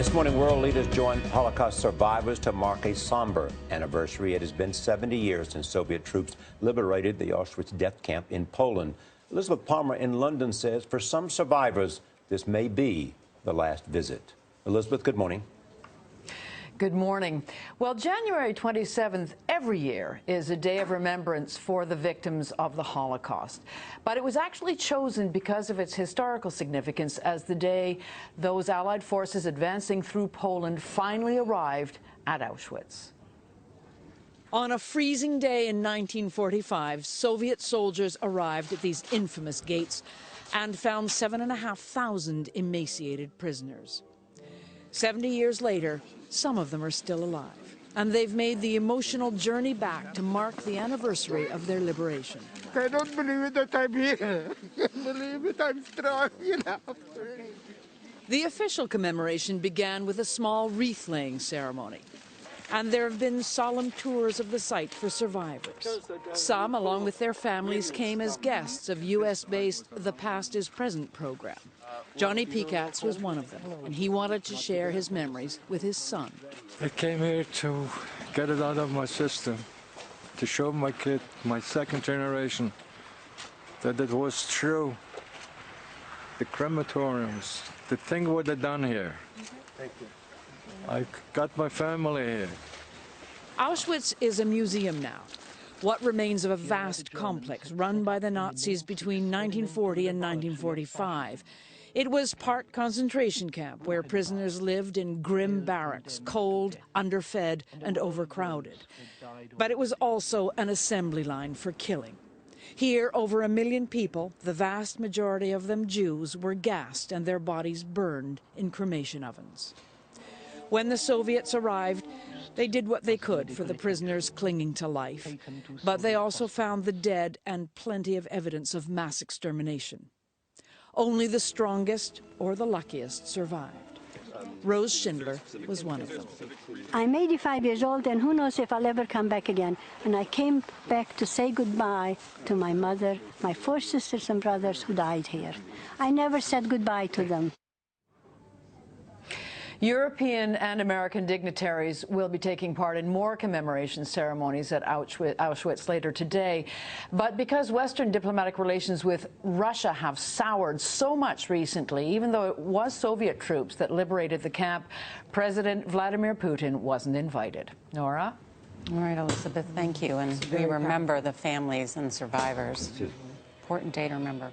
This morning, world leaders joined Holocaust survivors to mark a somber anniversary. It has been 70 years since Soviet troops liberated the Auschwitz death camp in Poland. Elizabeth Palmer in London says for some survivors, this may be the last visit. Elizabeth, good morning. Good morning. Well, January 27th every year is a day of remembrance for the victims of the Holocaust. But it was actually chosen because of its historical significance as the day those Allied forces advancing through Poland finally arrived at Auschwitz. On a freezing day in 1945, Soviet soldiers arrived at these infamous gates and found 7,500 emaciated prisoners. 70 years later, some of them are still alive, and they've made the emotional journey back to mark the anniversary of their liberation. I don't believe that I'm here. I can't believe it. I'm strong enough. The official commemoration began with a small wreath-laying ceremony, and there have been solemn tours of the site for survivors. Some, along with their families, came as guests of U.S.-based The Past is Present program. Johnny Picatz was one of them, and he wanted to share his memories with his son. I came here to get it out of my system, to show my kid, my second generation, that it was true. The crematoriums, the thing what they done here. Thank you. I got my family here. Auschwitz is a museum now, what remains of a vast complex run by the Nazis between 1940 and 1945. It was part concentration camp where prisoners lived in grim barracks, cold, underfed, and overcrowded. But it was also an assembly line for killing. Here, over 1 million people, the vast majority of them Jews, were gassed and their bodies burned in cremation ovens. When the Soviets arrived, they did what they could for the prisoners clinging to life, but they also found the dead and plenty of evidence of mass extermination. Only the strongest or the luckiest survived. Rose Schindler was one of them. I'm 85 years old, and who knows if I'll ever come back again. And I came back to say goodbye to my mother, my 4 sisters and brothers who died here. I never said goodbye to them. European and American dignitaries will be taking part in more commemoration ceremonies at Auschwitz later today. But because Western diplomatic relations with Russia have soured so much recently, even though it was Soviet troops that liberated the camp, President Vladimir Putin wasn't invited. Nora? All right, Elizabeth, thank you. And we remember the families and survivors. Important day to remember.